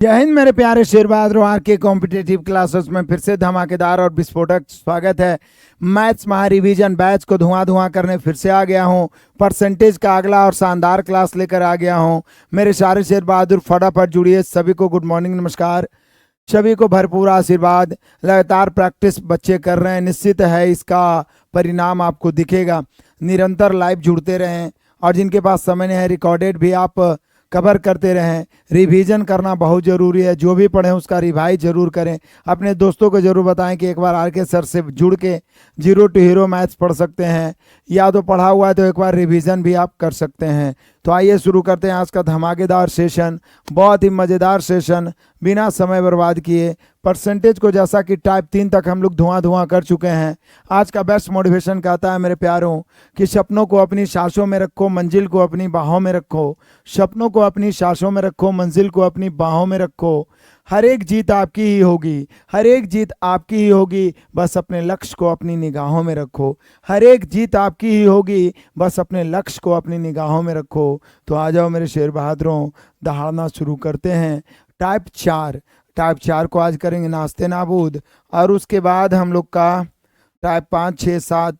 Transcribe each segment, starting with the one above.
जय हिंद मेरे प्यारे शेर बहादुर। आर के कॉम्पिटेटिव क्लासेस में फिर से धमाकेदार और विस्फोटक स्वागत है। मैथ्स महा रिवीजन बैच को धुआं धुआं करने फिर से आ गया हूं। परसेंटेज का अगला और शानदार क्लास लेकर आ गया हूं। मेरे सारे शेर बहादुर फटाफट जुड़िए। सभी को गुड मॉर्निंग, नमस्कार। सभी को भरपूर आशीर्वाद। लगातार प्रैक्टिस बच्चे कर रहे हैं, निश्चित है इसका परिणाम आपको दिखेगा। निरंतर लाइव जुड़ते रहें और जिनके पास समय नहीं है रिकॉर्डेड भी आप कवर करते रहें। रिवीजन करना बहुत ज़रूरी है, जो भी पढ़ें उसका रिवाइज जरूर करें। अपने दोस्तों को जरूर बताएं कि एक बार आर के सर से जुड़ के जीरो टू हीरो मैथ्स पढ़ सकते हैं, या तो पढ़ा हुआ है तो एक बार रिवीजन भी आप कर सकते हैं। तो आइए शुरू करते हैं आज का धमाकेदार सेशन, बहुत ही मज़ेदार सेशन। बिना समय बर्बाद किए परसेंटेज को, जैसा कि टाइप 3 तक हम लोग धुआं धुआं कर चुके हैं। आज का बेस्ट मोटिवेशन कहता है मेरे प्यारों कि सपनों को अपनी सांसों में रखो, मंजिल को अपनी बाहों में रखो। सपनों को अपनी सांसों में रखो, मंजिल को अपनी बाहों में रखो। हर एक जीत आपकी ही होगी, हर एक जीत आपकी ही होगी, बस अपने लक्ष्य को अपनी निगाहों में रखो। हर एक जीत आपकी ही होगी, बस अपने लक्ष्य को अपनी निगाहों में रखो। तो आ जाओ मेरे शेर बहादुरों, दहाड़ना शुरू करते हैं। टाइप 4 को आज करेंगे नास्ते नाबूद, और उसके बाद हम लोग का टाइप 5, 6, 7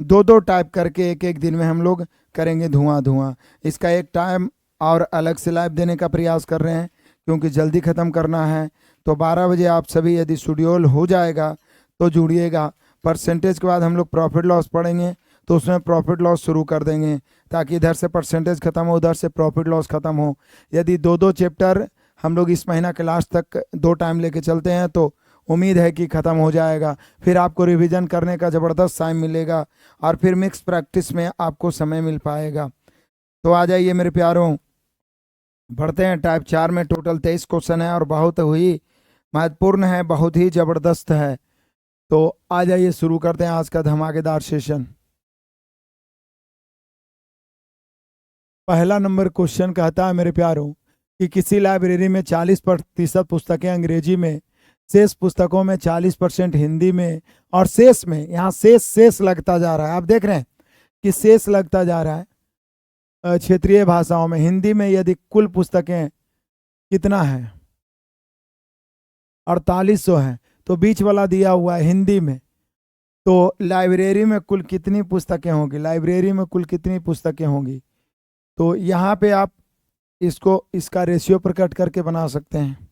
दो टाइप करके एक एक दिन में हम लोग करेंगे धुआं धुआं। इसका एक टाइम और अलग से लाइव देने का प्रयास कर रहे हैं क्योंकि जल्दी ख़त्म करना है। तो 12 बजे आप सभी यदि शेड्यूल हो जाएगा तो जुड़िएगा। परसेंटेज के बाद हम लोग प्रॉफिट लॉस पढ़ेंगे, तो उसमें प्रॉफिट लॉस शुरू कर देंगे ताकि इधर से परसेंटेज ख़त्म हो, उधर से प्रॉफिट लॉस ख़त्म हो। यदि दो चैप्टर हम लोग इस महीना के लास्ट तक 2 टाइम लेके चलते हैं तो उम्मीद है कि ख़त्म हो जाएगा। फिर आपको रिवीजन करने का ज़बरदस्त टाइम मिलेगा और फिर मिक्स प्रैक्टिस में आपको समय मिल पाएगा। तो आ जाइए मेरे प्यारों, बढ़ते हैं। टाइप 4 में टोटल 23 क्वेश्चन है और बहुत ही महत्वपूर्ण है, बहुत ही ज़बरदस्त है। तो आ जाइए शुरू करते हैं आज का धमाकेदार सेशन। पहला नंबर क्वेश्चन कहता है मेरे प्यारों कि किसी लाइब्रेरी में 40% पुस्तकें अंग्रेजी में, शेष पुस्तकों में 40% हिंदी में, और शेष में, यहाँ शेष लगता जा रहा है, आप देख रहे हैं कि शेष लगता जा रहा है क्षेत्रीय भाषाओं में। हिंदी में यदि कुल पुस्तकें कितना है, 4800 है, तो बीच वाला दिया हुआ है हिंदी में। तो लाइब्रेरी में कुल कितनी पुस्तकें होंगी, लाइब्रेरी में कुल कितनी पुस्तकें होंगी, तो यहाँ पे आप इसको इसका रेशियो प्रकट करके बना सकते हैं,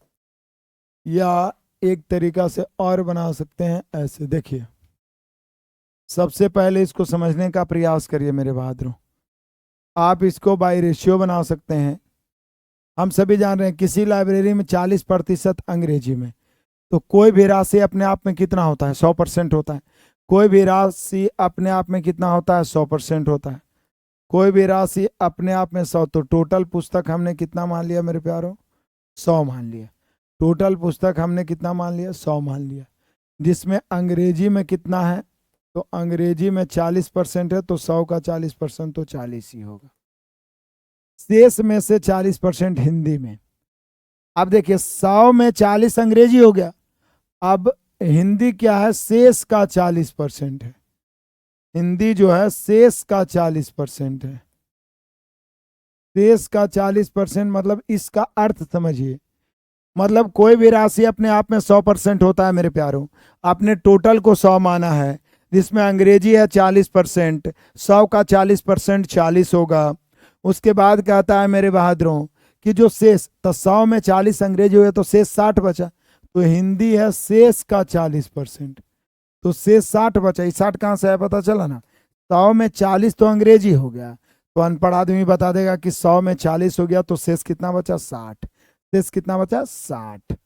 या एक तरीका से और बना सकते हैं ऐसे। देखिए, सबसे पहले इसको समझने का प्रयास करिए मेरे बहादुरों। आप इसको बाय रेशियो बना सकते हैं। हम सभी जान रहे हैं किसी लाइब्रेरी में 40% अंग्रेजी में, तो कोई भी राशि अपने आप में कितना होता है, 100% होता है। कोई भी राशि अपने आप में कितना होता है, 100% होता है। कोई भी राशि अपने आप में 100, तो टोटल पुस्तक हमने कितना मान लिया मेरे प्यारों, 100 मान लिया। टोटल पुस्तक हमने कितना मान लिया, 100 मान लिया। जिसमें अंग्रेजी में कितना है, तो अंग्रेजी में 40% है, तो 100 का 40% तो 40 ही होगा। शेष में से 40% हिंदी में। अब देखिए 100 में 40 अंग्रेजी हो गया, अब हिंदी क्या है, शेष का 40% है। हिंदी जो है शेष का 40% है। शेष का 40% मतलब इसका अर्थ समझिए, मतलब कोई भी राशि अपने आप में 100% होता है मेरे प्यारों। आपने टोटल को 100 माना है, जिसमें अंग्रेजी है 40%, 100 का 40% 40 होगा। उसके बाद कहता है मेरे बहादुरों कि जो शेष, तो 100 में 40 अंग्रेजी हुए तो शेष 60 बचा, तो हिंदी है शेष का 40%, तो शेष 60 बचा। ये 60 कहाँ से है पता चला ना, 100 में 40 तो अंग्रेजी हो गया, तो अनपढ़ आदमी बता देगा कि 100 में 40 हो गया, तो शेष कितना बचा, 60। शेष कितना बचा, 60।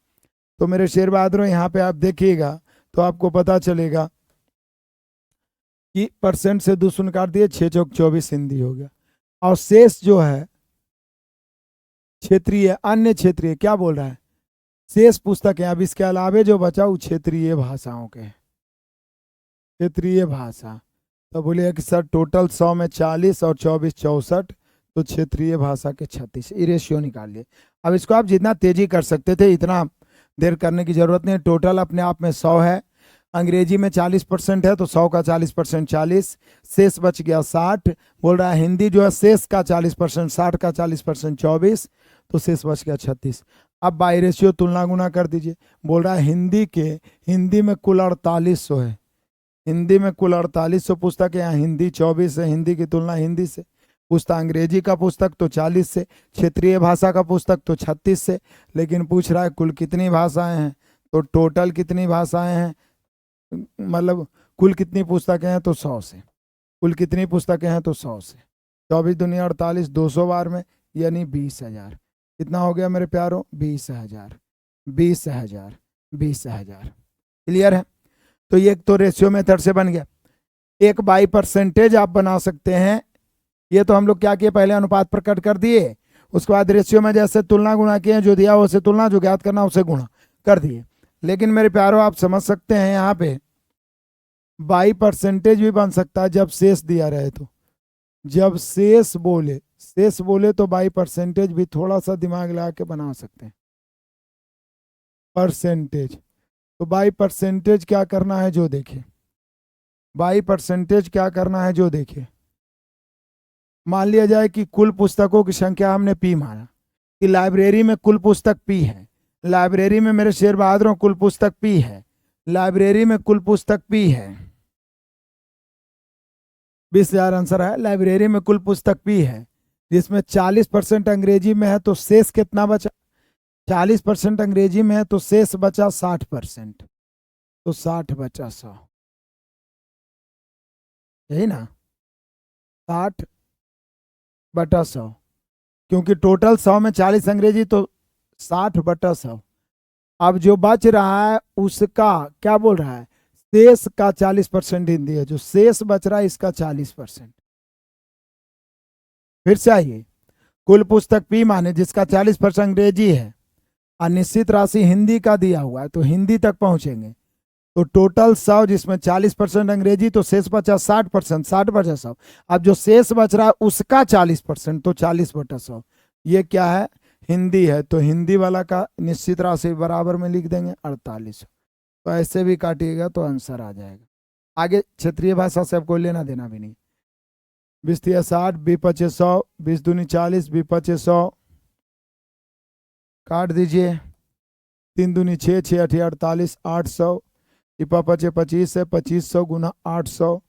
तो मेरे शेर बहादुरों यहाँ पे आप देखिएगा तो आपको पता चलेगा कि परसेंट से 2 शून्य काट दिए, 6 चौक 24 हिंदी हो गया। और शेष जो है क्षेत्रीय, अन्य क्षेत्रीय, क्या बोल रहा है, शेष पुस्तक है। अब इसके अलावे जो बचा वो क्षेत्रीय भाषाओं के, क्षेत्रीय भाषा। तो बोलिए कि सर टोटल 100 में 40 और 24 64, तो क्षेत्रीय भाषा के 36। ये रेशियो निकालिए। अब इसको आप जितना तेजी कर सकते थे इतना देर करने की जरूरत नहीं। टोटल अपने आप में 100 है, अंग्रेजी में 40% है, तो 100 का 40% 40, शेष बच गया 60। बोल रहा है हिंदी जो है शेष का 40%, 60 का 40% 24, तो शेष बच गया 36। अब बाई रेशियो तुलना गुना कर दीजिए। बोल रहा है हिंदी में कुल 4800 है, हिंदी में कुल 4800 पुस्तक है। यहाँ हिंदी 24 है, हिंदी की तुलना हिंदी से। पुस्तक अंग्रेजी का पुस्तक तो 40 से, क्षेत्रीय भाषा का पुस्तक तो 36 से। लेकिन पूछ रहा है कुल कितनी भाषाएं हैं, तो टोटल कितनी भाषाएं हैं, मतलब कुल कितनी पुस्तकें हैं, तो 100 से। कुल कितनी पुस्तकें हैं, तो 100 से। 24 दूनी 48, 200 बार में यानी 20,000। कितना हो गया मेरे प्यारों, 20,000, 20,000, 20,000। क्लियर है। तो ये तो रेशियो मेथड से बन गया। एक बाई परसेंटेज आप बना सकते हैं। ये तो हम लोग क्या किए, पहले अनुपात प्रकट कर दिए, उसके बाद रेशियो में जैसे तुलना गुणा किए, जो दिया उसे तुलना, जो ज्ञात करना उसे गुणा कर दिए। लेकिन मेरे प्यारों आप समझ सकते हैं यहाँ पे बाई परसेंटेज भी बन सकता है जब शेष दिया रहे। तो जब शेष बोले तो बाई परसेंटेज भी थोड़ा सा दिमाग लगा के बना सकते हैं। परसेंटेज, तो बाई परसेंटेज क्या करना है जो देखे, बाई परसेंटेज क्या करना है जो देखे। मान लिया जाए कि कुल पुस्तकों की संख्या हमने पी माना, कि लाइब्रेरी में कुल पुस्तक पी है, लाइब्रेरी में मेरे शेर बहादुरों कुल पुस्तक पी है, लाइब्रेरी में कुल पुस्तक पी है। 20,000 आंसर है। लाइब्रेरी में कुल पुस्तक पी है, जिसमें 40% अंग्रेजी में है, तो शेष कितना बचा, 40% अंग्रेजी में है तो शेष बचा 60%, तो 60 बचा 100, यही ना, 60/100। क्योंकि टोटल 100 में 40 अंग्रेजी, तो 60/100। अब जो बच रहा है उसका क्या बोल रहा है, शेष का 40% हिंदी है, जो शेष बच रहा है इसका 40%। फिर से आइए, कुल पुस्तक पी माने जिसका 40% अंग्रेजी है और निश्चित राशि हिंदी का दिया हुआ है, तो हिंदी तक पहुंचेंगे। तो टोटल 100 जिसमें 40% अंग्रेजी, तो शेष बचा 60%, 60/100। अब जो शेष बच रहा है उसका 40%, तो 40/100। ये क्या है, हिंदी है, तो हिंदी वाला का निश्चित राशि बराबर में लिख देंगे 48। तो ऐसे भी काटिएगा तो आंसर आ जाएगा। आगे क्षेत्रीय भाषा से आपको लेना देना भी नहीं। 20 60, 20 100, 20 दूनी 40, 20 100 काट दीजिए। 3 दूनी 6, 6 8 48, 800। 5 25 है, 2500 गुना 800,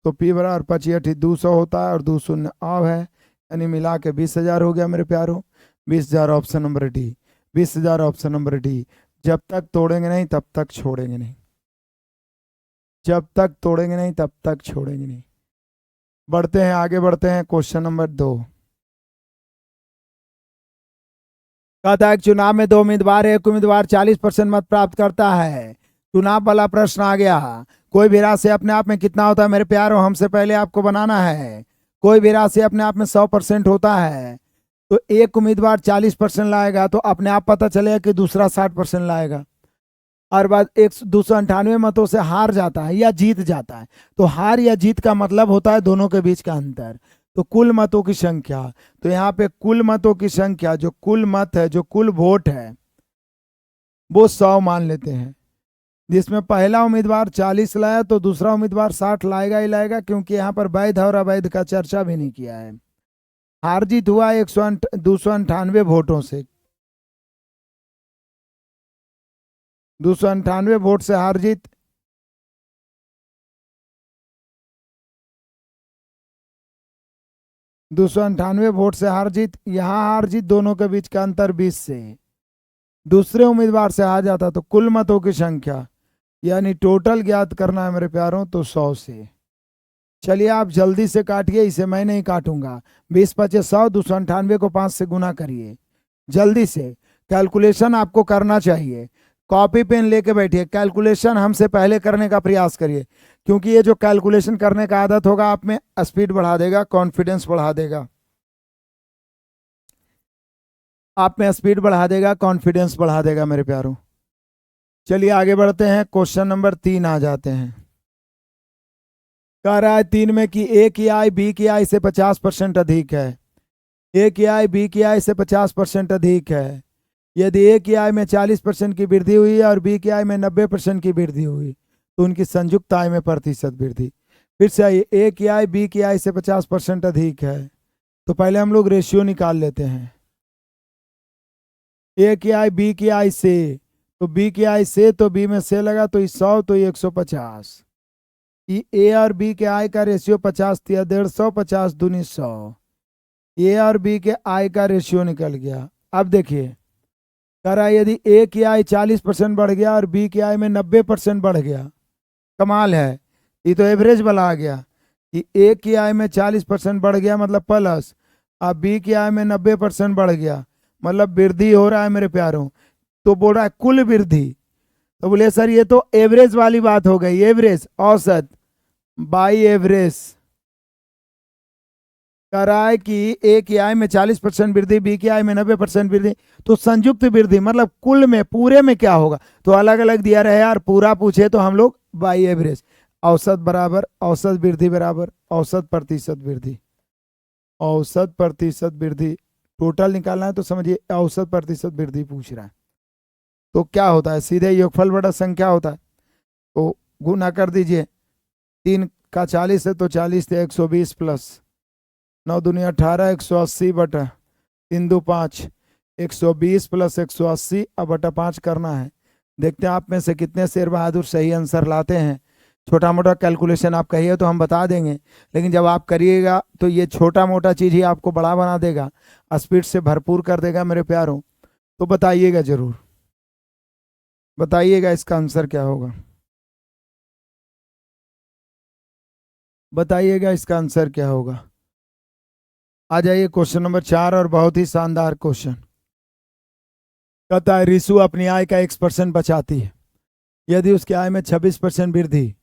तो पी बराबर 25 200 होता है, और 2 शून्य आव है, यानी मिला के 20,000 हो गया मेरे प्यारों। 20,000 option number D, 20,000 option number D. जब तक तोड़ेंगे नहीं तब तक छोड़ेंगे नहीं, जब तक तोड़ेंगे नहीं तब तक छोड़ेंगे नहीं। बढ़ते हैं, आगे बढ़ते हैं। क्वेश्चन नंबर 2 कहता है चुनाव में 2 उम्मीदवार है, एक उम्मीदवार 40% मत प्राप्त करता है। चुनाव वाला प्रश्न आ गया। कोई भी राशि अपने आप में कितना होता है मेरे प्यारों, हमसे पहले आपको बनाना है। कोई भी राशि अपने आप में 100% होता है, तो एक उम्मीदवार 40% लाएगा, तो अपने आप पता चलेगा कि दूसरा 60% लाएगा। और बाद 298 मतों से हार जाता है या जीत जाता है, तो हार या जीत का मतलब होता है दोनों के बीच का अंतर। तो कुल मतों की संख्या, तो यहाँ पे कुल मतों की संख्या, जो कुल मत है, जो कुल वोट है, वो 100 मान लेते हैं। जिसमें पहला उम्मीदवार 40 लाया, तो दूसरा उम्मीदवार 60 लाएगा ही लाएगा, क्योंकि यहाँ पर वैध और अवैध का चर्चा भी नहीं किया है। हार जीत हुआ 298 वोटों से, 298 वोट से हार जीत। वोट से हार जीत, यहाँ हार जीत दोनों के बीच का अंतर 20 से। दूसरे उम्मीदवार से हार जाता तो कुल मतों की संख्या यानी टोटल ज्ञात करना है मेरे प्यारों, तो 100 से। चलिए आप जल्दी से काटिए, इसे मैं नहीं काटूंगा। 20 25 100, 298 को 5 से गुना करिए जल्दी से। कैलकुलेशन आपको करना चाहिए, कॉपी पेन लेके बैठिए, कैलकुलेशन हमसे पहले करने का प्रयास करिए, क्योंकि ये जो कैलकुलेशन करने का आदत होगा आप में स्पीड बढ़ा देगा, कॉन्फिडेंस बढ़ा देगा, आप में स्पीड बढ़ा देगा, कॉन्फिडेंस बढ़ा देगा मेरे प्यारों। चलिए आगे बढ़ते हैं। क्वेश्चन नंबर 3 आ जाते हैं। कह रहा है 3 में कि ए की आय बी की आय से 50% अधिक है। ए की आय बी की आय से 50% अधिक है। यदि ए की आय में 40% की वृद्धि हुई और बी की आय में 90% की वृद्धि हुई, तो उनकी संयुक्त आय में प्रतिशत वृद्धि। फिर से आइए, ए की आय बी की आय से 50% अधिक है, तो पहले हम लोग रेशियो निकाल लेते हैं। ए की आई बी की आई से, तो बी की आई से, तो बी में से लगा तो 100, तो 150। ये ए और बी के आई का रेशियो 50 दिया, 150, 50 दूनी 100। ए और बी के आई का रेशियो निकल गया। अब देखिए करा, यदि ए की आई 40% बढ़ गया और बी की आई में 90% बढ़ गया, कमाल है। ये तो एवरेज वाला आ गया कि ए की आय में 40% बढ़ गया मतलब प्लस, अब बी की आय में 90% बढ़ गया मतलब वृद्धि हो रहा है मेरे प्यारों। तो बोल रहा है कुल वृद्धि, तो बोले सर ये तो एवरेज वाली बात हो गई, एवरेज औसत बाई एवरेज। कह रहा है कि ए की आय में 40% वृद्धि, बी की आय में 90% वृद्धि, तो संयुक्त वृद्धि मतलब कुल में पूरे में क्या होगा, तो अलग अलग दिया रहे यार, पूरा पूछे तो हम लोग बाई एवरेज, औसत बराबर औसत वृद्धि बराबर औसत प्रतिशत वृद्धि, औसत प्रतिशत वृद्धि टोटल निकालना है तो समझिए औसत प्रतिशत वृद्धि पूछ रहा है। तो क्या होता है, सीधे योगफल बटा संख्या होता है, तो गुना कर दीजिए, 3 का 40 है तो 40 थे 120 प्लस 9 दूनी 18, 180 बटा 3 दो 5, 120 प्लस 180 अब बटा 5 करना है। देखते हैं आप में से कितने शेर बहादुर सही आंसर लाते हैं। छोटा मोटा कैलकुलेशन आप कहिए तो हम बता देंगे, लेकिन जब आप करिएगा तो ये छोटा मोटा चीज़ ही आपको बड़ा बना देगा, स्पीड से भरपूर कर देगा मेरे प्यारों। तो बताइएगा जरूर, बताइएगा इसका आंसर क्या होगा, बताइएगा इसका आंसर क्या होगा। आ जाइए क्वेश्चन नंबर 4 और बहुत ही शानदार क्वेश्चन। कहता है रिसु अपनी आय का 1% बचाती है, यदि उसकी आय में 26% वृद्धि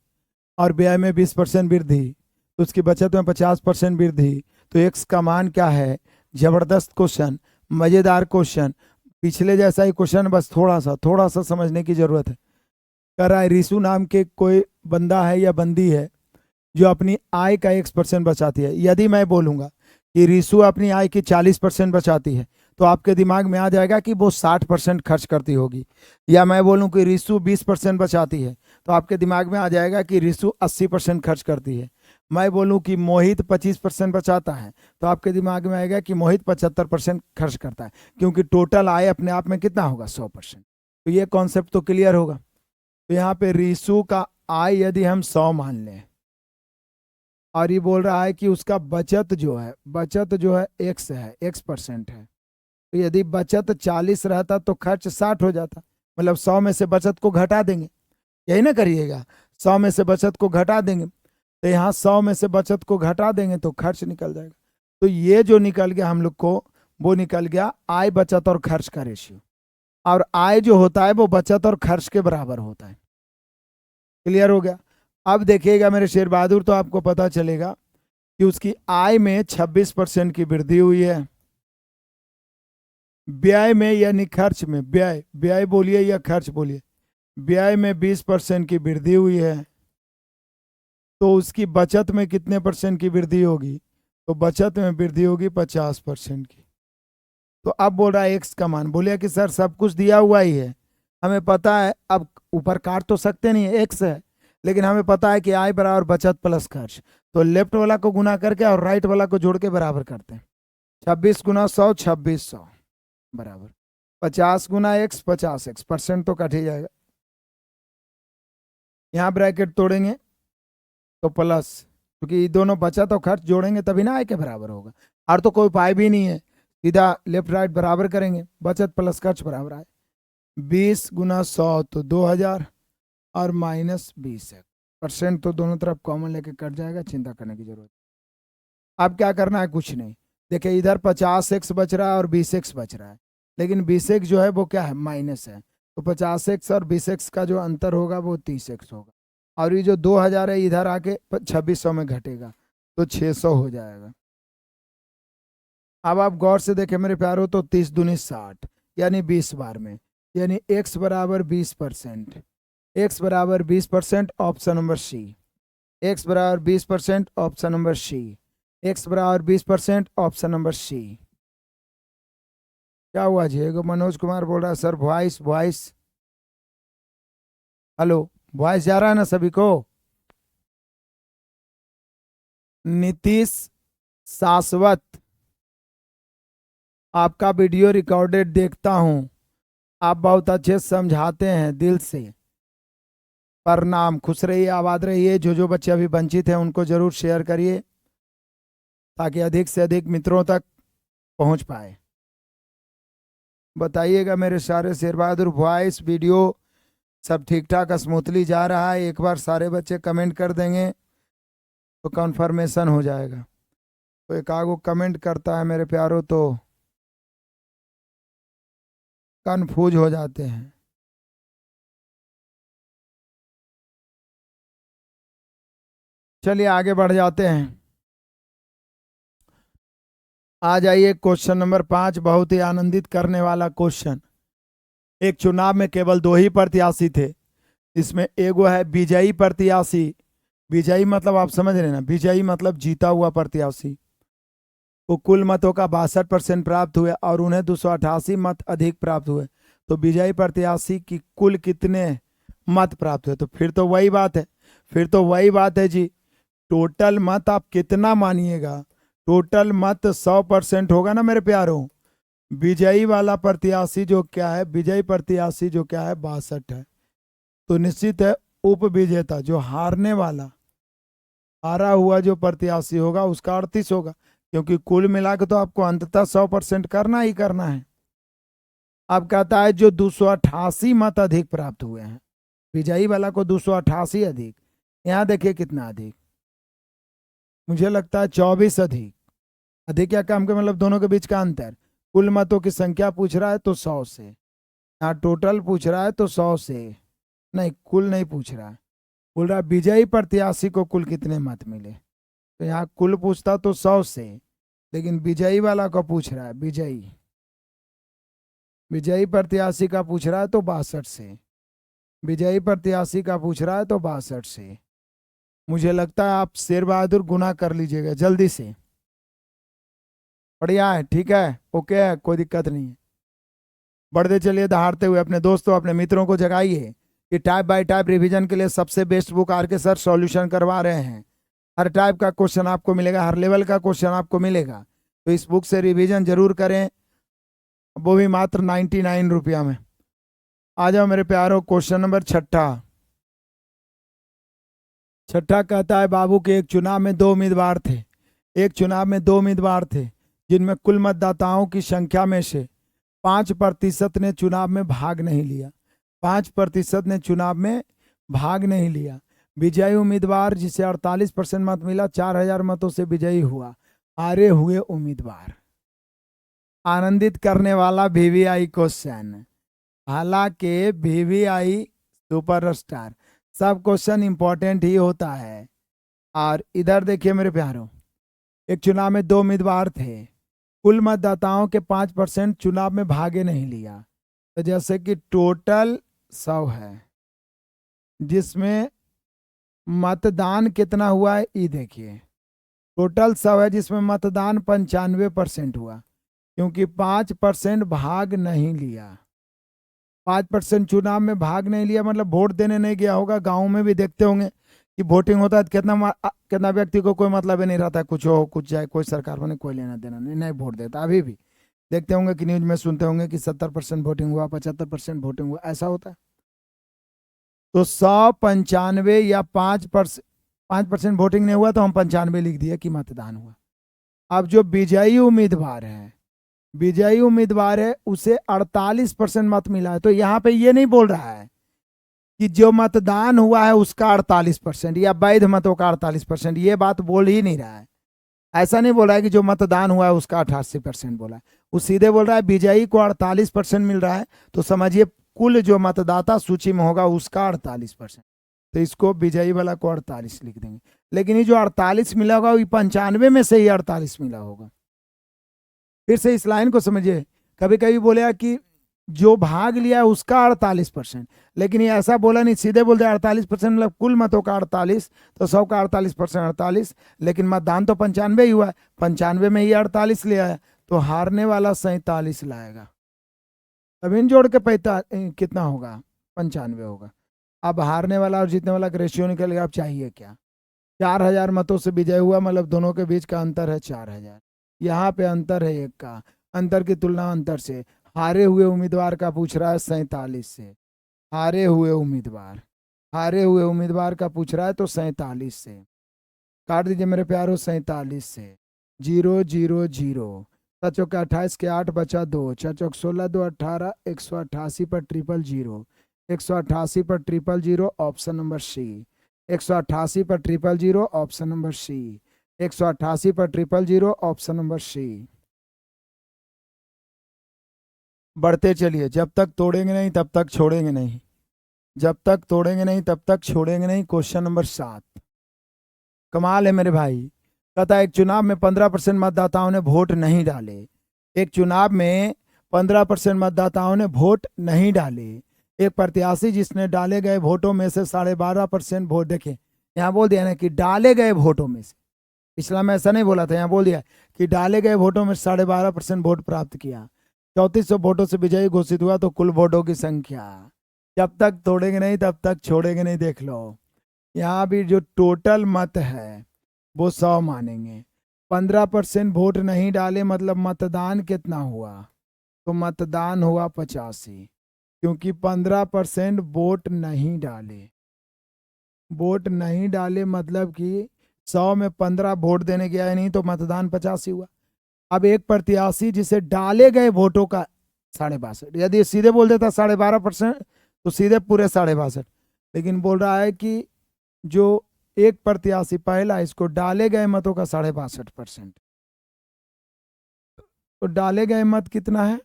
और व्यय में 20% वृद्धि, तो उसकी बचत में 50% वृद्धि, तो एक्स का मान क्या है। जबरदस्त क्वेश्चन, मजेदार क्वेश्चन, पिछले जैसा ही क्वेश्चन, बस थोड़ा सा समझने की जरूरत है। कह रहा है रिसु नाम के कोई बंदा है या बंदी है जो अपनी आय का 1% बचाती है। यदि मैं बोलूंगा कि रिसु अपनी आय की 40% बचाती है, तो आपके दिमाग में आ जाएगा कि वो 60% खर्च करती होगी। या मैं बोलूं कि रिसु 20% बचाती है, तो आपके दिमाग में आ जाएगा कि रिसु 80% खर्च करती है। मैं बोलूं कि मोहित 25% बचाता है, तो आपके दिमाग में आएगा कि मोहित 75% खर्च करता है, क्योंकि टोटल आय अपने आप में कितना होगा 100%। तो ये कॉन्सेप्ट तो क्लियर होगा। तो यहाँ पे रिसु का आय यदि हम 100 मान लें और ये बोल रहा है कि उसका बचत जो है एक्स है, X% है, तो यदि बचत 40 रहता तो खर्च 60 हो जाता, मतलब 100 में से बचत को घटा देंगे, यही ना करिएगा, 100 में से बचत को घटा देंगे, तो यहाँ 100 में से बचत को घटा देंगे तो खर्च निकल जाएगा। तो ये जो निकल गया हम लोग को, वो निकल गया आय बचत और खर्च का रेशियो, और आय जो होता है वो बचत और खर्च के बराबर होता है। क्लियर हो गया। अब देखिएगा मेरे शेर बहादुर, तो आपको पता चलेगा कि उसकी आय में 26% की वृद्धि हुई है, व्यय में यानी खर्च में, व्यय व्यय बोलिए या खर्च बोलिए, व्यय में 20% की वृद्धि हुई है, तो उसकी बचत में कितने परसेंट की वृद्धि होगी, तो बचत में वृद्धि होगी 50% की। तो अब बोल रहा है एक्स का मान, बोलिए कि सर सब कुछ दिया हुआ ही है, हमें पता है, अब ऊपर काट तो सकते नहीं है, एक्स है, लेकिन हमें पता है कि आय बराबर बचत प्लस खर्च, तो लेफ्ट वाला को गुना करके और राइट वाला को जोड़ के बराबर करते हैं। 26 गुना 100 2600 बराबर 50 गुना एक्स 50x, परसेंट तो कट ही जाएगा, यहाँ ब्रैकेट तोड़ेंगे तो प्लस, क्योंकि दोनों बचत और खर्च जोड़ेंगे तभी ना आय के बराबर होगा, और तो कोई उपाय भी नहीं है, सीधा लेफ्ट राइट बराबर करेंगे, बचत प्लस खर्च बराबर आए। 20 गुना 100 तो 2000 और -20 है, परसेंट तो दोनों तरफ कॉमन लेके कट जाएगा, चिंता करने की जरूरत। अब क्या करना है, कुछ नहीं, देखिए इधर 50x बच रहा है और 20x बच रहा है, लेकिन 20x जो है वो क्या है, माइनस है, तो 50x और 20x का जो अंतर होगा वो 30x होगा, और ये जो 2000 है इधर आके 2600 में घटेगा, तो 600 हो जाएगा। अब आप गौर से देखें मेरे प्यारो, तो 30 दूनी 60 यानी 20 बार में, यानी x बराबर 20%, x बराबर 20%, ऑप्शन नंबर सी, x बराबर 20%, ऑप्शन नंबर सी, x बराबर 20%, ऑप्शन नंबर सी। क्या हुआ जी, मनोज कुमार बोल रहा है sir voice voice, hello, voice जा रहा है ना सभी को। नीतीश शाश्वत, आपका वीडियो रिकॉर्डेड देखता हूं, आप बहुत अच्छे समझाते हैं, दिल से प्रणाम। खुश रहिए, आबाद रहिए। जो बच्चे अभी वंचित हैं उनको जरूर शेयर करिए ताकि अधिक से अधिक मित्रों तक पहुंच पाए। बताइएगा मेरे सारे शेर बहादुर, वॉइस वीडियो सब ठीक ठाक स्मूथली जा रहा है? एक बार सारे बच्चे कमेंट कर देंगे तो कन्फर्मेशन हो जाएगा। तो एक आगो कमेंट करता है मेरे प्यारों तो कन्फ्यूज हो जाते हैं। चलिए आगे बढ़ जाते हैं। आ जाइए क्वेश्चन नंबर 5, बहुत ही आनंदित करने वाला क्वेश्चन। एक चुनाव में केवल 2 ही प्रत्याशी थे। इसमें एगो है विजयी प्रत्याशी। विजयी मतलब आप समझ रहे हैं ना, विजयी मतलब जीता हुआ प्रत्याशी। वो कुल मतों का 62% प्राप्त हुए और उन्हें 288 मत अधिक प्राप्त हुए। तो विजयी प्रत्याशी की कुल कितने मत प्राप्त हुए? तो फिर तो वही बात है जी। टोटल मत आप कितना मानिएगा, टोटल मत 100% होगा ना मेरे प्यारों। विजयी वाला प्रत्याशी जो क्या है, विजयी प्रत्याशी जो क्या है 62 है। तो निश्चित है उप विजेता जो हारने वाला, हारा हुआ जो प्रत्याशी होगा उसका 38 होगा, क्योंकि कुल मिला के तो आपको अंततः 100% करना ही करना है। अब कहता है जो 288 मत अधिक प्राप्त हुए हैं, विजयी वाला को 288 अधिक। यहां देखिए कितना अधिक, मुझे लगता है 24 अधिक। अधिक या कम के मतलब दोनों के बीच का अंतर। कुल मतों की संख्या पूछ रहा है तो 100 से, यहाँ टोटल पूछ रहा है तो 100 से नहीं, कुल नहीं पूछ रहा है। बोल रहा है विजयी प्रत्याशी को कुल कितने मत मिले, तो यहाँ कुल पूछता तो 100 से, लेकिन विजयी वाला को पूछ रहा है, विजयी प्रत्याशी का पूछ रहा है तो 62 से, विजयी प्रत्याशी का पूछ रहा है तो 62 से। मुझे लगता है आप शेर बहादुर गुना कर लीजिएगा जल्दी से। बढ़िया है, ठीक है, ओके है, कोई दिक्कत नहीं है। बढ़ते चलिए दहाड़ते हुए। अपने दोस्तों अपने मित्रों को जगाइए कि टाइप बाय टाइप रिवीजन के लिए सबसे बेस्ट बुक आर के सर सॉल्यूशन करवा रहे हैं। हर टाइप का क्वेश्चन आपको मिलेगा, हर लेवल का क्वेश्चन आपको मिलेगा। तो इस बुक से रिवीजन जरूर करें, वो भी मात्र 99 रुपया में। आ जाओ मेरे प्यारों, क्वेश्चन नंबर 6। छठा कहता है बाबू के एक चुनाव में 2 उम्मीदवार थे। एक चुनाव में 2 उम्मीदवार थे जिनमें कुल मतदाताओं की संख्या में से 5% ने चुनाव में भाग नहीं लिया। 5% ने चुनाव में भाग नहीं लिया। विजयी उम्मीदवार जिसे 48% मत मिला 4000 मतों से विजयी हुआ। हारे हुए उम्मीदवार। आनंदित करने वाला वीवीआई क्वेश्चन, हालांकि वीवीआई सुपरस्टार सब क्वेश्चन इंपॉर्टेंट ही होता है। और इधर देखिए मेरे प्यारों, एक चुनाव में 2 उम्मीदवार थे, कुल मतदाताओं के 5% चुनाव में भागे नहीं लिया। तो जैसे कि टोटल 100 है, जिसमें मतदान कितना हुआ है ये देखिए। टोटल 100 है जिसमें मतदान 95% हुआ, क्योंकि 5% भाग नहीं लिया। 5% चुनाव में भाग नहीं लिया मतलब वोट देने नहीं गया होगा। गाँव में भी देखते होंगे कि वोटिंग होता है, कितना व्यक्ति को कोई मतलब ही नहीं रहता, कुछ हो कुछ जाए, कोई सरकार बने, कोई लेना देना नहीं वोट देता। अभी भी देखते होंगे कि न्यूज में सुनते होंगे कि 70% वोटिंग हुआ, 75% वोटिंग हुआ, ऐसा होता है। तो 195 या 5% वोटिंग नहीं हुआ तो हम 95 लिख दिए कि मतदान हुआ। अब जो विजयी उम्मीदवार है उसे 48% मत मिला है। तो यहाँ पे ये नहीं बोल रहा है कि जो मतदान हुआ है उसका 48% या वैध मतों का 48%, ये बात बोल ही नहीं रहा है। ऐसा नहीं बोल रहा है कि जो मतदान हुआ है उसका 88% बोला है। वो सीधे बोल रहा है विजयी को 48% मिल रहा है, तो समझिए कुल जो मतदाता सूची में होगा उसका 48%। तो इसको विजयी वाला को 48 लिख देंगे। लेकिन ये जो 48 मिला होगा वो 95 में से ही 48 मिला होगा। फिर से इस लाइन को समझिए। कभी कभी बोलेगा कि जो भाग लिया है उसका 48%, लेकिन ये ऐसा बोला नहीं, सीधे बोलते 48% मतलब कुल मतों का 48, तो 100 का 48% 48, लेकिन मतदान तो 95 ही हुआ है, 95 में ही 48 लिया है, तो हारने वाला 47 लाएगा। अब इन जोड़ के कितना होगा, 95 होगा। अब हारने वाला और जीतने वाला का रेशियो निकलेगा। अब चाहिए क्या, 4000 मतों से विजय हुआ मतलब दोनों के बीच का अंतर है 4000। यहाँ पे अंतर है 1 का, अंतर की तुलना अंतर से हारे हुए उम्मीदवार का पूछ रहा है 47 से। हारे हुए उम्मीदवार का पूछ रहा है तो 47 से काट दीजिए मेरे प्यारो। 47 से 000। 7 चौके 28 के 8 बचा 2, 4 चौक 16 2 18। 188 पर 000। 188 पर 000 ऑप्शन नंबर सी। 188 पर 000 ऑप्शन नंबर सी। 188 पर 000 ऑप्शन नंबर सी। बढ़ते चलिए, जब तक तोड़ेंगे नहीं तब तक छोड़ेंगे नहीं, जब तक तोड़ेंगे नहीं तब तक छोड़ेंगे नहीं। क्वेश्चन नंबर 7, कमाल है मेरे भाई। कहता है एक चुनाव में 15% मतदाताओं ने वोट नहीं डाले। एक चुनाव में 15% मतदाताओं ने वोट नहीं डाले। एक प्रत्याशी जिसने डाले गए वोटों में से 12.5% वोट, देखें यहाँ बोल दिया ना कि डाले गए वोटों में से, पिछला में ऐसा नहीं बोला था, यहाँ बोल दिया कि डाले गए वोटों में 12.5% वोट प्राप्त किया। 3400 वोटों से विजयी घोषित हुआ। तो कुल वोटों की संख्या, जब तक तोड़ेंगे नहीं तब तक छोड़ेंगे नहीं। देख लो यहाँ भी जो टोटल मत है वो 100 मानेंगे। 15% वोट नहीं डाले मतलब मतदान कितना हुआ? तो मतदान हुआ 85, क्योंकि 15% वोट नहीं डाले। वोट नहीं डाले मतलब कि 100 में 15 वोट देने गया है नहीं, तो मतदान 85 हुआ। अब एक प्रत्याशी जिसे डाले गए वोटों का 62.5, यदि सीधे बोल देता 12.5% तो सीधे पूरे 62.5, लेकिन बोल रहा है कि जो एक प्रत्याशी पहला, इसको डाले गए मतों का 62.5%। तो डाले गए मत कितना है?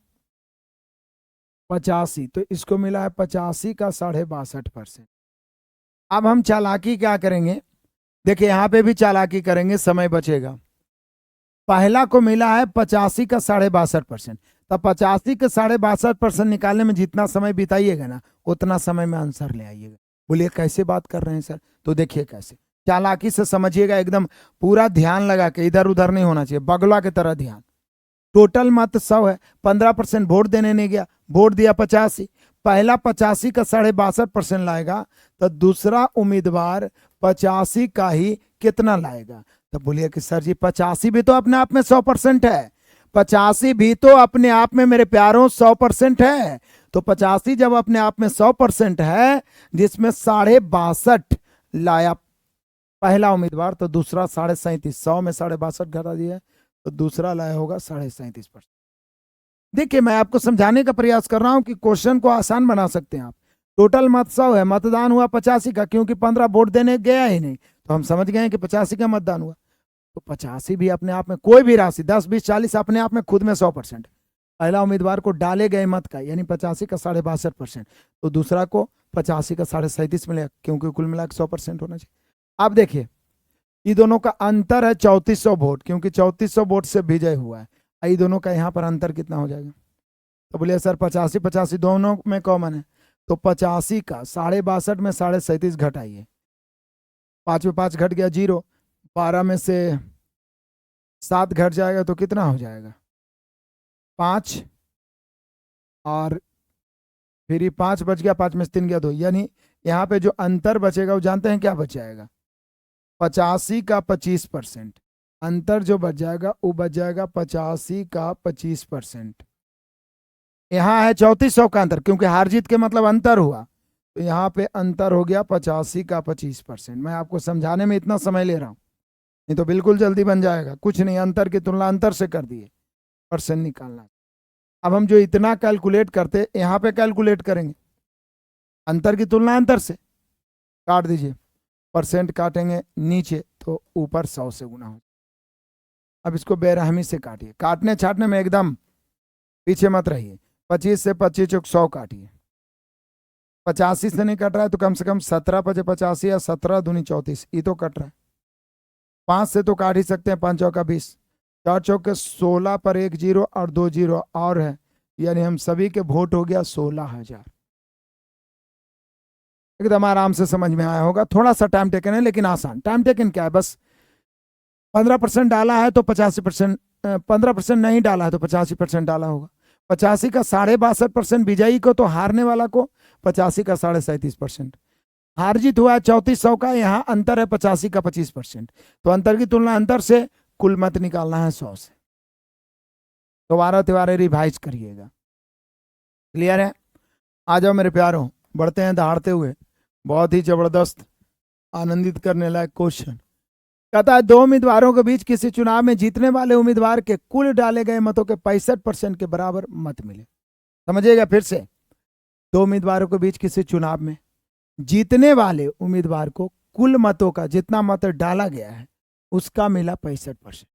85, तो इसको मिला है 85 का 62.5%। अब हम चालाकी क्या करेंगे, देखिए यहां पे भी चालाकी करेंगे, समय बचेगा। पहला को मिला है 85 का 62.5%, तब 85 के 62.5% निकालने में जितना समय बिताइएगा ना, उतना समय में आंसर ले आइएगा। बोलिए कैसे बात कर रहे हैं सर? तो देखिए कैसे, चालाकी से समझिएगा, एकदम पूरा ध्यान लगा के, इधर उधर नहीं होना चाहिए, बगला की तरह ध्यान। टोटल मत 100 है, 15% वोट देने नहीं गया, वोट दिया 85। पहला 85 का 62.5% लाएगा, तो दूसरा उम्मीदवार 85 का ही कितना लाएगा? तो बोलिए कि सर जी 85 भी तो अपने आप में 100% है। 85 भी तो अपने आप में मेरे प्यारों 100% है। तो 85 जब अपने आप में 100% है, जिसमें 62.5 लाया पहला उम्मीदवार, तो दूसरा 37.5, 100 में 62.5 घटा दिया, तो दूसरा लाया होगा 37.5%। देखिए मैं आपको समझाने का प्रयास कर रहा हूं कि क्वेश्चन को आसान बना सकते हैं आप। टोटल मत 100 है, मतदान हुआ 85 का, क्योंकि 15 वोट देने गया ही नहीं, तो हम समझ गए कि 85 का मतदान हुआ। तो 85 भी अपने आप में, कोई भी राशि 10 20 40 अपने आप में खुद में 100%। पहला उम्मीदवार को डाले गए मत का यानी 85 का 62.5%, तो दूसरा को 85 का 37.5 मिलेगा, क्योंकि कुल मिलाकर 100% होना चाहिए। अब देखिए ये दोनों का अंतर है 3400 वोट, क्योंकि 3400 वोट से विजय हुआ है। ये दोनों का यहाँ पर अंतर कितना हो जाएगा? तो बोलिए सर 85 85 दोनों में कॉमन है, तो 85 का 62.5 में 37.5 घटाइए, 5 में 5 घट गया 0, 12 में से 7 घट जाएगा तो कितना हो जाएगा? 5, और फिर ये 5 बच गया, 5 में से 3 गया 2, यानी यहाँ पे जो अंतर बचेगा वो जानते हैं क्या बच जाएगा? 85 का 25%। अंतर जो बच जाएगा वो बच जाएगा 85 का 25%। यहाँ है 3400 का अंतर, क्योंकि हार जीत के मतलब अंतर हुआ, तो यहाँ पे अंतर हो गया 85 का 25%। मैं आपको समझाने में इतना समय ले रहा हूँ, नहीं तो बिल्कुल जल्दी बन जाएगा। कुछ नहीं, अंतर की तुलना अंतर से कर दिए, परसेंट निकालना। अब हम जो इतना कैलकुलेट करते यहाँ पे कैलकुलेट करेंगे, अंतर की तुलना अंतर से, काट दीजिए, परसेंट काटेंगे नीचे तो ऊपर 100 से गुना हो। अब इसको बेरहमी से काटिए, काटने छाटने में एकदम पीछे मत रहिए। 25 से 25 चौक 100 काटिए, 85 से नहीं कट रहा है तो कम से कम 17 पचे 85 या 17 दूनी 34, ये तो कट रहा है। 5 से तो काट ही सकते हैं, 5 चौका 20, 4 चौके 16 पर 1 0 और 2 0 और है, यानी हम सभी के वोट हो गया 16,000। एकदम आराम से समझ में आया होगा। थोड़ा सा टाइम टेकन है लेकिन आसान। टाइम टेकन क्या है, बस 15% डाला है तो 85%, 15% नहीं डाला है तो 85% डाला होगा। 85 का 62.5% विजयी को, तो हारने वाला को 85 का 37.5%। हार जीत हुआ है 3400 का, यहाँ अंतर है 85 का 25%, तो अंतर की तुलना अंतर से, कुल मत निकालना है 100 से। दोबारा तिबारा रिवाइज करिएगा। क्लियर है? आ जाओ मेरे प्यारों, बढ़ते हैं दहाड़ते हुए। बहुत ही जबरदस्त आनंदित करने लायक क्वेश्चन। कहता है 2 उम्मीदवारों के बीच किसी चुनाव में जीतने वाले उम्मीदवार के कुल डाले गए मतों के 65% के बराबर मत मिले। समझिएगा फिर से, 2 उम्मीदवारों के बीच किसी चुनाव में जीतने वाले उम्मीदवार को कुल मतों का जितना मत डाला गया है उसका मिला 65%।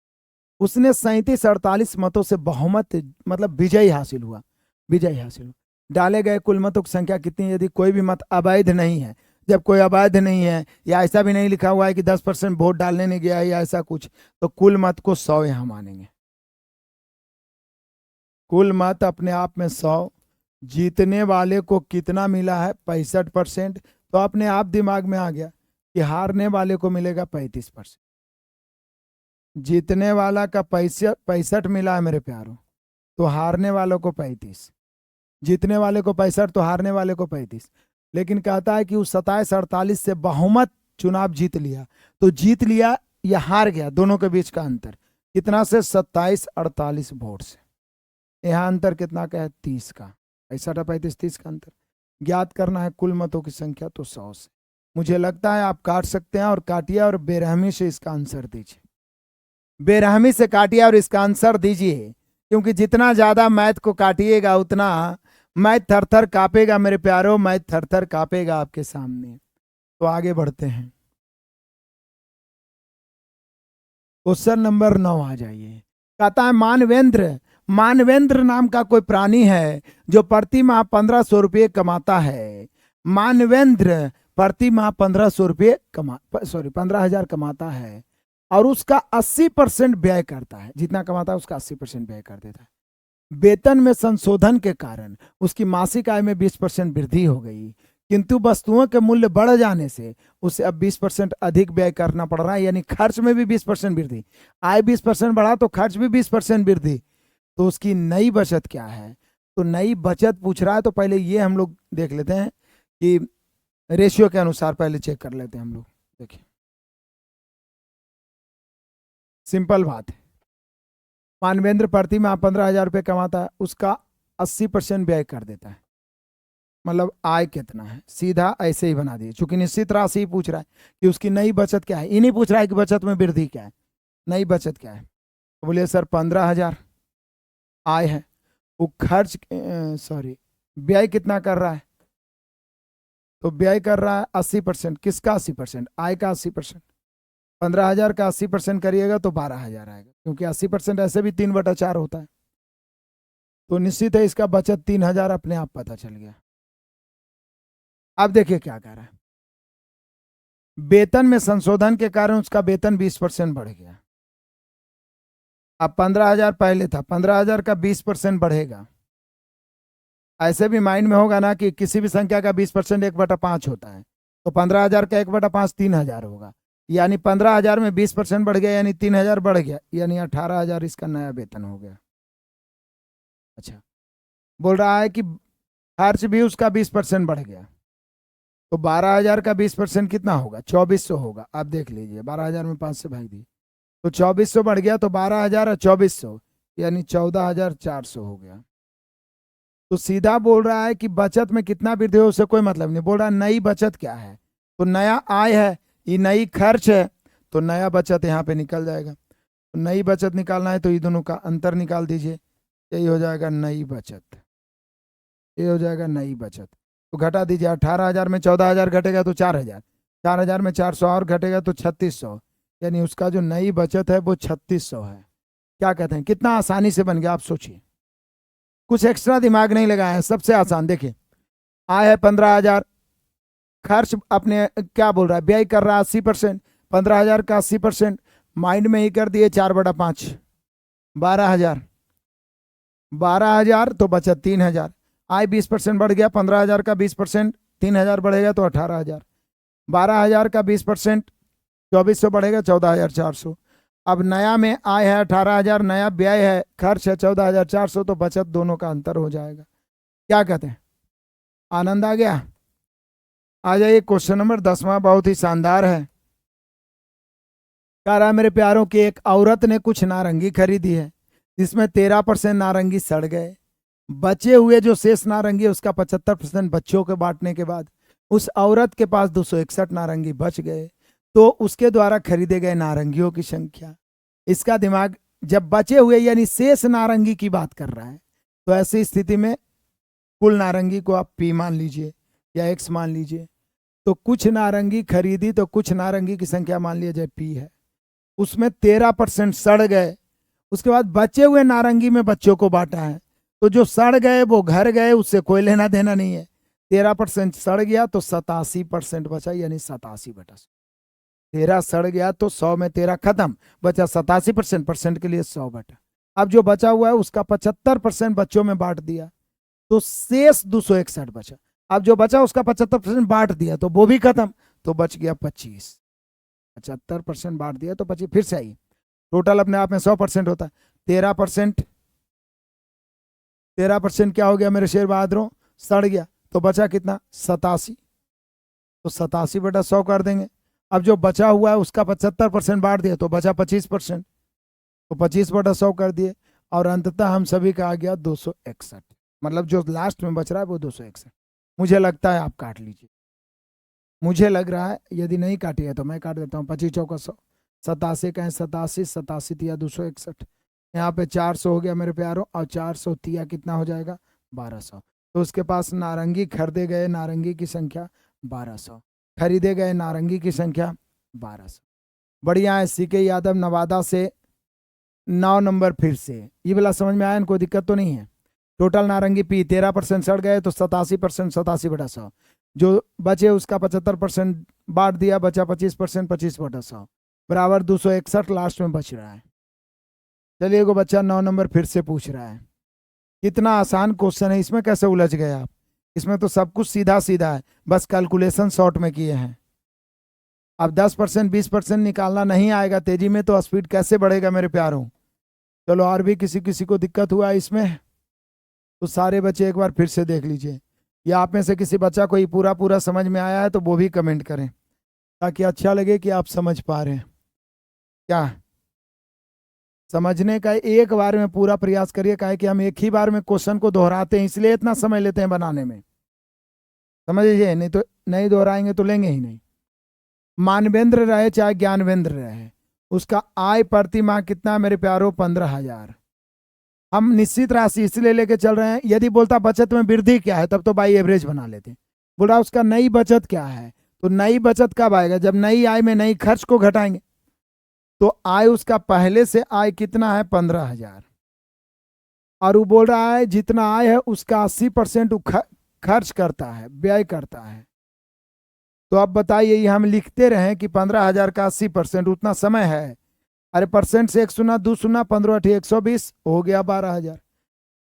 उसने 37-48 मतों से बहुमत मतलब विजयी हासिल हुआ। विजयी हासिल हुआ। डाले गए कुल मतों की संख्या कितनी है? यदि कोई भी मत अवैध नहीं है, जब कोई अवैध नहीं है या ऐसा भी नहीं लिखा हुआ है कि 10% वोट डालने नहीं गया है या ऐसा कुछ, तो कुल मत को 100 यहां मानेंगे। कुल मत अपने आप में 100, जीतने वाले को कितना मिला है? 65%। तो अपने आप दिमाग में आ गया कि हारने वाले को मिलेगा 35%। जीतने वाला का 65 मिला है मेरे प्यारों, तो हारने वालों को 35। जीतने वाले को 65 तो हारने वाले को 35। लेकिन कहता है कि उस 27-48 से बहुमत चुनाव जीत लिया, तो जीत लिया या हार गया, दोनों के बीच का अंतर कितना से? 27-48 वोट से। यहाँ अंतर कितना का है? 30 का। 65-35 30 का अंतर। ज्ञात करना है कुल मतों की संख्या, तो 100 से। मुझे लगता है आप काट सकते हैं, और काटिए और बेरहमी से इसका आंसर दीजिए। बेरहमी से काटिए और इसका आंसर दीजिए, क्योंकि जितना ज्यादा मैथ को काटिएगा उतना मैथ थर थर कांपेगा मेरे प्यारों, मैथ थर थर कांपेगा आपके सामने। तो आगे बढ़ते हैं, क्वेश्चन नंबर 9 आ जाइए। कहता है मानवेंद्र, मानवेंद्र नाम का कोई प्राणी है जो प्रति माह 1500 रुपये कमाता है। मानवेंद्र प्रति माह 1500 रुपये 15,000 कमाता है और उसका 80% व्यय करता है। जितना कमाता है उसका 80% व्यय कर देता है। वेतन में संशोधन के कारण उसकी मासिक आय में 20% वृद्धि हो गई, किंतु वस्तुओं के मूल्य बढ़ जाने से उसे अब 20% अधिक व्यय करना पड़ रहा है। यानी खर्च में भी 20% वृद्धि, आय 20% बढ़ा तो खर्च भी 20% वृद्धि। तो उसकी नई बचत क्या है? तो नई बचत पूछ रहा है, तो पहले ये हम लोग देख लेते हैं कि रेशियो के अनुसार पहले चेक कर लेते हैं हम लोग। देखिए सिंपल बात है, मानवेंद्र प्रति माह 15,000 रुपये कमाता है, उसका 80% व्यय कर देता है। मतलब आय कितना है, सीधा ऐसे ही बना दिए, चूंकि निश्चित राशि ही पूछ रहा है कि उसकी नई बचत क्या है। ये नहीं पूछ रहा है कि बचत में वृद्धि क्या है, नई बचत क्या है। तो बोलिए सर 15,000 आय है, वो खर्च व्यय कितना कर रहा है? तो व्यय कर रहा है 80%। किसका 80%? आय का 80%। 15,000 का 80% करिएगा तो 12,000 आएगा, क्योंकि 80% ऐसे भी 3/4 होता है। तो निश्चित है इसका बचत 3,000 अपने आप पता चल गया। अब देखिए क्या कह रहा है, वेतन में संशोधन के कारण उसका वेतन 20% बढ़ गया। अब 15,000 पहले था, 15,000 का 20% बढ़ेगा। ऐसे भी माइंड में होगा ना कि किसी भी संख्या का 20% 1/5 होता है, तो 15,000 का 1/5 3,000 होगा। यानी 15,000 में 20% बढ़ गया, यानी 3,000 बढ़ गया, यानी 18,000 इसका नया वेतन हो गया। अच्छा, बोल रहा है कि खर्च भी उसका 20% बढ़ गया, तो 12,000 का 20% कितना होगा? 2,400 होगा। आप देख लीजिए, 12,000 में 5 से भाग दी तो 2,400 बढ़ गया, तो 12,000 और 2,400 यानी 14,400 हो गया। तो सीधा बोल रहा है कि बचत में कितना वृद्धि हो उससे कोई मतलब नहीं, बोल रहा है नई बचत क्या है। तो नया आय है, ये नई खर्च है, तो नया बचत यहाँ पे निकल जाएगा। तो नई बचत निकालना है तो ये दोनों का अंतर निकाल दीजिए, यही हो जाएगा नई बचत। ये हो जाएगा नई बचत। तो घटा दीजिए, 18,000 में 14,000 घटेगा तो 4,000, 4,000 में 400 और घटेगा तो 3,600, यानी उसका जो नई बचत है वो 3,600 है। क्या कहते हैं, कितना आसानी से बन गया, आप सोचिए। कुछ एक्स्ट्रा दिमाग नहीं लगाया है, सबसे आसान। देखिए आय है 15,000, खर्च अपने क्या बोल रहा है, व्यय कर रहा है 80%। 15,000 का 80% माइंड में ही कर दिए, 4/5 12,000, 12,000 तो बचत 3,000। आय 20% बढ़ गया, 15,000 का 20% 3,000 बढ़ेगा तो 18,000। 12,000 का 20% 2,400 बढ़ेगा 14,400। अब नया में आय है 18,000, नया व्यय है खर्च है 14,400, तो बचत दोनों का अंतर हो जाएगा। क्या कहते हैं, आनंद आ गया? आ जाइए, क्वेश्चन नंबर 10वां बहुत ही शानदार है। कह रहा है मेरे प्यारों की एक औरत ने कुछ नारंगी खरीदी है जिसमें 13% नारंगी सड़ गए, बचे हुए जो शेष नारंगी उसका 75% बच्चों के बांटने के बाद उस औरत के पास 261 नारंगी बच गए, तो उसके द्वारा खरीदे गए नारंगियों की संख्या। इसका दिमाग जब बचे हुए यानी शेष नारंगी की बात कर रहा है, तो ऐसी स्थिति में कुल नारंगी को आप पी मान लीजिए या एक्स मान लीजिए। तो कुछ नारंगी खरीदी तो कुछ नारंगी की संख्या मान लिया जाए पी है, उसमें 13% सड़ गए। उसके बाद बचे हुए नारंगी में बच्चों को बांटा है, तो जो सड़ गए वो घर गए, उससे कोई लेना देना नहीं है। 13% सड़ गया तो 87% बचा, यानी 87/100। 13 सड़ गया तो 100 में 13 खत्म, बचा 87%, परसेंट के लिए 100/। अब जो बचा हुआ है उसका 75% बच्चों में बांट दिया तो शेष 261 बचा। अब जो बचा उसका 75% बांट दिया तो वो भी खत्म, तो बच गया 25। 75% बांट दिया तो 25, फिर से आई। टोटल अपने आप में 100% होता है। 13% क्या हो गया मेरे शेर बहादुरों, सड़ गया, तो बचा कितना 87, तो 87/100 कर देंगे। अब जो बचा हुआ है उसका 75% बांट दिया तो बचा 25%, तो 25/100 कर दिए, और अंततः हम सभी का आ गया 261। मतलब जो लास्ट में बच रहा है वो 261। मुझे लगता है आप काट लीजिए, मुझे लग रहा है, यदि नहीं काटी है तो मैं काट देता हूँ। 25 चौका 100, 87 का है 87, 87 तिया 261, यहाँ पे 400 हो गया मेरे प्यारों, और 400 तिया कितना हो जाएगा 1200। तो उसके पास नारंगी खरीदे गए नारंगी की संख्या 1200, खरीदे गए नारंगी की संख्या 1200। बढ़िया है। सीके यादव नवादा से 9 नंबर, फिर से ये वाला समझ में आया, कोई दिक्कत तो नहीं है। टोटल नारंगी पी 13% सड़ गए तो 87%, 87/100। जो बचे उसका 75% बांट दिया, बचा 25%, 25/100 बराबर 261 लास्ट में बच रहा है। चलिए को बच्चा 9 नंबर फिर से पूछ रहा है। कितना आसान क्वेश्चन है, इसमें कैसे उलझ गए आप? इसमें तो सब कुछ सीधा सीधा है, बस कैलकुलेशन शॉर्ट में किए हैं। अब 10% 20% निकालना नहीं आएगा तेजी में तो स्पीड कैसे बढ़ेगा मेरे प्यारों। चलो, और भी किसी किसी को दिक्कत हुआ इसमें तो सारे बच्चे एक बार फिर से देख लीजिए, या आप में से किसी बच्चा को पूरा पूरा समझ में आया है तो वो भी कमेंट करें, ताकि अच्छा लगे कि आप समझ पा रहे हैं। क्या समझने का एक बार में पूरा प्रयास करिए, काहे कि हम एक ही बार में क्वेश्चन को दोहराते हैं, इसलिए इतना समय लेते हैं बनाने में, समझिए। नहीं तो नहीं दोहराएंगे तो लेंगे ही नहीं। मानवेंद्र रहे चाहे ज्ञानवेंद्र रहे, उसका आय प्रति माह कितना मेरे प्यारो 15,000। हम निश्चित राशि इसलिए लेके चल रहे हैं, यदि बोलता बचत में वृद्धि क्या है तब तो बाई एवरेज बना लेते। बोल रहा उसका नई बचत क्या है, तो नई बचत कब आएगा, जब नई आय में नई खर्च को घटाएंगे। तो आय उसका पहले से आय कितना है 15,000, और वो बोल रहा है जितना आय है उसका 80% खर्च करता है, व्यय करता है। तो अब बताइए, ये हम लिखते रहे कि 15,000 का 80% उतना समय है। अरे परसेंट से 1 शून्य 2 शून्य 15 8 120 हो गया 12,000।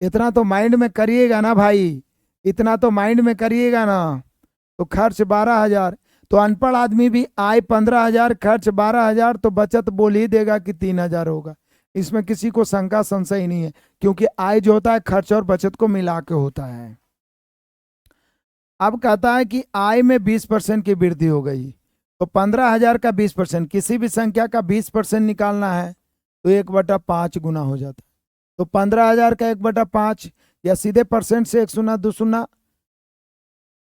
इतना तो माइंड में करिएगा ना भाई, इतना तो माइंड में करिएगा ना। तो खर्च 12,000, तो अनपढ़ आदमी भी आय 15,000 खर्च 12,000, तो बचत बोल ही देगा कि 3,000 होगा। इसमें किसी को शंका संशय ही नहीं है, क्योंकि आय जो होता है खर्च और बचत को मिला के होता है। अब कहता है कि आय में 20% की वृद्धि हो गई, तो 15,000 का 20%, किसी भी संख्या का 20% निकालना है तो 1/5 गुना हो जाता है। तो 15,000 का 1/5, या सीधे परसेंट से 1 शून्य 2 शून्य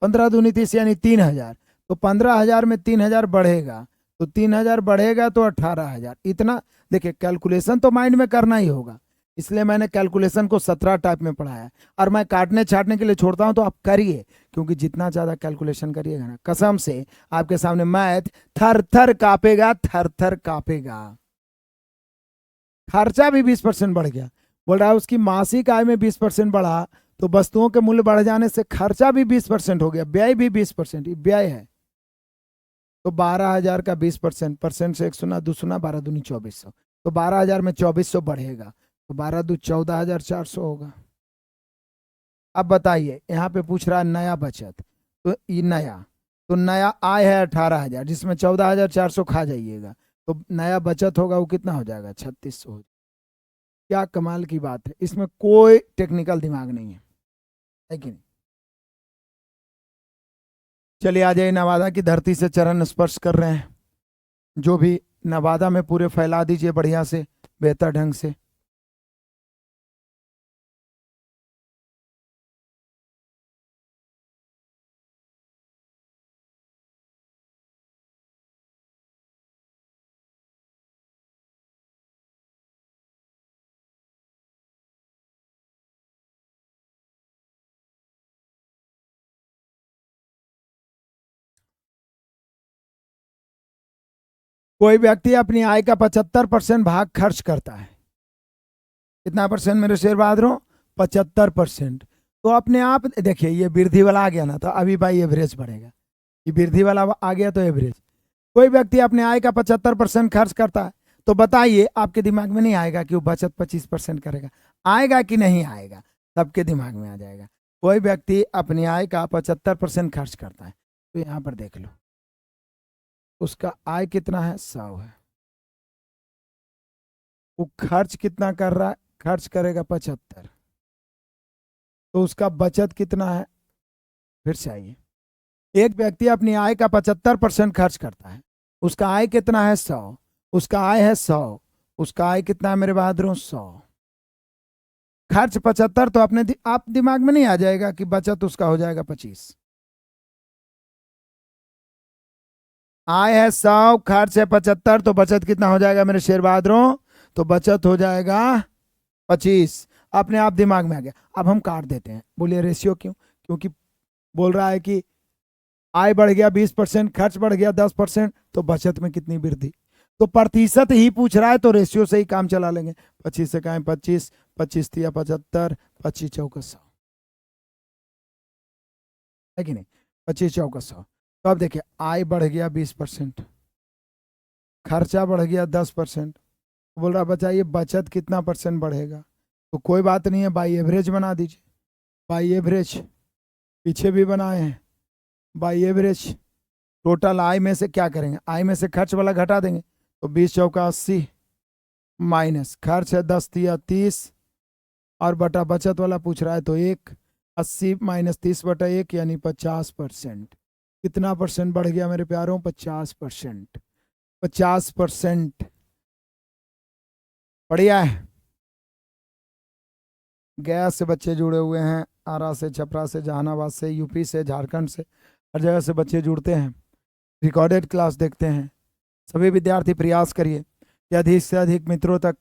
15 दूनी 30 यानी 3,000। तो 15,000 में 3,000 बढ़ेगा, तो 3,000 बढ़ेगा तो 18,000। इतना देखिए, कैलकुलेशन तो माइंड में करना ही होगा, इसलिए मैंने कैलकुलेशन को 17 टाइप में पढ़ाया। और मैं काटने छाटने के लिए छोड़ता हूं, तो आप करिए, क्योंकि जितना ज्यादा कैलकुलेशन करिएगा ना, कसम से आपके सामने मैथ थर थर कांपेगा, थर थर कांपेगा। खर्चा भी 20% बढ़ गया, बोल रहा है उसकी मासिक आय में 20% बढ़ा, तो वस्तुओं के मूल्य बढ़ जाने से खर्चा भी 20% हो गया, व्यय भी 20%, व्यय है। तो 12,000 का 20%, परसेंट से 1 शून्य 2 शून्य 12 दूनी 2400, तो 12,000 में 2400 बढ़ेगा, तो 12 दू 14,400 होगा। अब बताइए, यहाँ पे पूछ रहा है नया बचत, तो ये नया, तो नया आय है 18,000, जिसमें 14,400 खा जाइएगा, तो नया बचत होगा वो कितना हो जाएगा 3600। क्या कमाल की बात है, इसमें कोई टेक्निकल दिमाग नहीं है कि नहीं। चलिए आ जाइए, नवादा की धरती से चरण स्पर्श कर रहे हैं, जो भी नवादा में पूरे फैला दीजिए बढ़िया से, बेहतर ढंग से। कोई व्यक्ति अपनी आय का 75% भाग खर्च करता है। कितना परसेंट मेरे शेयर बहादुरों? 75%। तो अपने आप देखिए ये वृद्धि वाला आ गया ना, तो अभी भाई एवरेज बढ़ेगा। ये वृद्धि वाला आ गया तो एवरेज। कोई व्यक्ति अपने आय का 75% खर्च करता है, तो बताइए आपके दिमाग में नहीं आएगा कि वो बचत 25% करेगा? आएगा कि नहीं आएगा? सबके दिमाग में आ जाएगा। कोई व्यक्ति अपनी आय का 75% खर्च करता है, तो यहां पर देख लो उसका आय कितना है? 100 है। वो खर्च कितना कर रहा है? खर्च करेगा 75, तो उसका बचत कितना है? फिर से आइए, एक व्यक्ति अपनी आय का 75% खर्च करता है, उसका आय कितना है? 100। उसका आय है 100, उसका आय कितना है मेरे बहादुरों? 100। खर्च 75, तो अपने आप दिमाग में नहीं आ जाएगा कि बचत उसका हो जाएगा 25? आय है 100, खर्च है 75, तो बचत कितना हो जाएगा मेरे शेर बहादुरों? तो बचत हो जाएगा 25। अपने आप दिमाग में आ गया। अब हम काट देते हैं। बोलिए रेशियो क्यों? क्योंकि बोल रहा है कि आय बढ़ गया 20%, खर्च बढ़ गया 10%, तो बचत में कितनी वृद्धि? तो प्रतिशत ही पूछ रहा है, तो रेशियो से ही काम चला लेंगे। 25 से कहें 25, 25 तिया 75, 25 चौका 100 है कि नहीं? 25 चौका 100। तो अब देखिए आय बढ़ गया 20%, खर्चा बढ़ गया 10%। बोल रहा बचाइए बचत कितना परसेंट बढ़ेगा? तो कोई बात नहीं है, बाई एवरेज बना दीजिए। बाई एवरेज पीछे भी बनाए हैं। बाई एवरेज टोटल आय में से क्या करेंगे? आय में से खर्च वाला घटा देंगे, तो 20 चौका 80 माइनस खर्च है 10 तिया 30 और बटा बचत वाला पूछ रहा है तो 1, 80 माइनस 30 बटा 1 यानी 50%। कितना परसेंट बढ़ गया मेरे प्यारों? 50%। 50%। बढ़िया है। गया से बच्चे जुड़े हुए हैं, आरा से, छपरा से, जहानाबाद से, यूपी से, झारखंड से, हर जगह से बच्चे जुड़ते हैं, रिकॉर्डेड क्लास देखते हैं। सभी विद्यार्थी प्रयास करिए कि अधिक से अधिक मित्रों तक